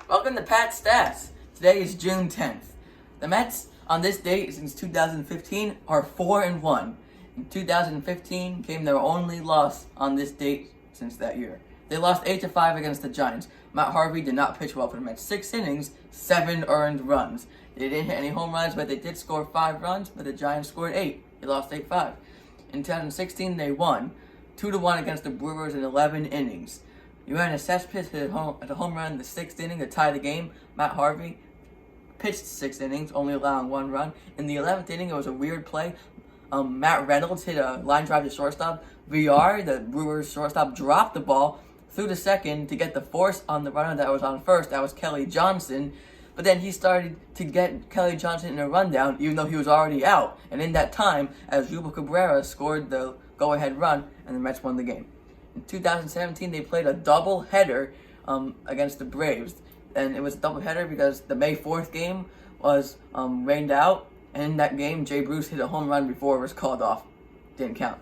Welcome to Pat Stats. Today is June 10th. The Mets, on this date since 2015, are 4-1. In 2015 came their only loss on this date since that year. They lost 8-5 against the Giants. Matt Harvey did not pitch well for the Mets. 6 innings, 7 earned runs. They didn't hit any home runs, but they did score 5 runs, but the Giants scored 8. They lost 8-5. In 2016, they won 2-1 against the Brewers in 11 innings. Yoenis Cespedes hit a home run in the 6th inning to tie the game. Matt Harvey pitched 6 innings, only allowing 1 run. In the 11th inning, it was a weird play. Matt Reynolds hit a line drive to shortstop. VR, the Brewers shortstop, dropped the ball through the second to get the force on the runner that was on first. That was Kelly Johnson. But then he started to get Kelly Johnson in a rundown, even though he was already out. And in that time, Asdrubal Cabrera scored the go-ahead run, and the Mets won the game. In 2017, they played a doubleheader against the Braves. And it was a doubleheader because the May 4th game was rained out. And in that game, Jay Bruce hit a home run before it was called off. Didn't count.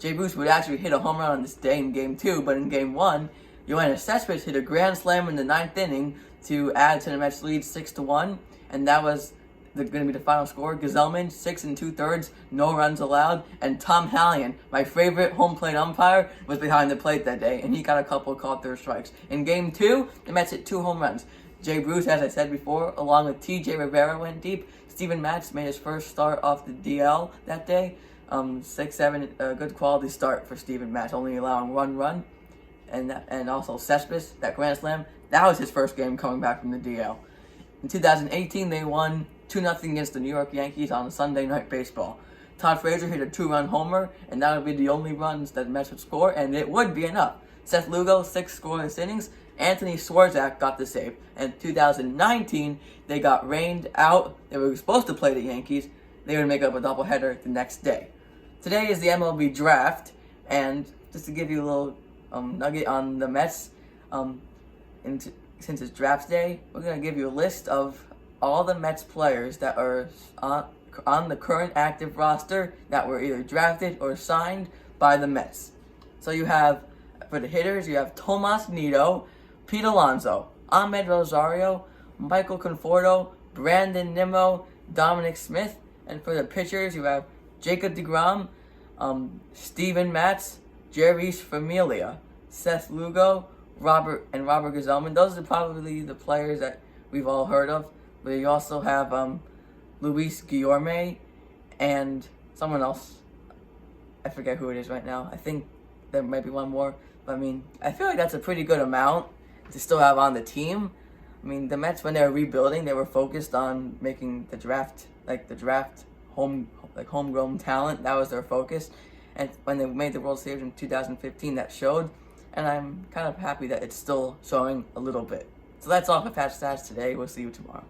Jay Bruce would actually hit a home run on this day in Game 2, but in Game 1, Yoenis Cespedes hit a grand slam in the 9th inning to add to the Mets' lead 6-1, and that was going to be the final score. Gsellman, 6 2/3, no runs allowed, and Tom Hallion, my favorite home plate umpire, was behind the plate that day, and he got a couple of called third strikes. In Game 2, the Mets hit 2 home runs. Jay Bruce, as I said before, along with T.J. Rivera, went deep. Steven Matz made his first start off the DL that day. 6-7, good quality start for Steven Matz, only allowing 1 run. And also Cespedes, that grand slam, that was his first game coming back from the DL. In 2018, they won 2-0 against the New York Yankees on Sunday Night Baseball. Todd Frazier hit a 2-run homer, and that would be the only runs that the Mets would score, and it would be enough. Seth Lugo, 6 scoreless innings. Anthony Swarzak got the save. And in 2019, they got rained out. They were supposed to play the Yankees. They would make up a doubleheader the next day. Today is the MLB draft, and just to give you a little nugget on the Mets, since it's draft day, we're going to give you a list of all the Mets players that are on the current active roster that were either drafted or signed by the Mets. So you have, for the hitters, you have Tomas Nido, Pete Alonso, Ahmed Rosario, Michael Conforto, Brandon Nimmo, Dominic Smith, and for the pitchers, you have Jacob deGrom, Steven Matz, Jeurys Familia, Seth Lugo, Robert Gsellman. Those are probably the players that we've all heard of. But you also have Luis Guillorme and someone else. I forget who it is right now. I think there might be one more. But I mean, I feel like that's a pretty good amount to still have on the team. I mean, the Mets, when they were rebuilding, they were focused on making the draft homegrown talent. That was their focus. And when they made the World Series in 2015, that showed. And I'm kind of happy that it's still showing a little bit. So that's all for Patch Stats today. We'll see you tomorrow.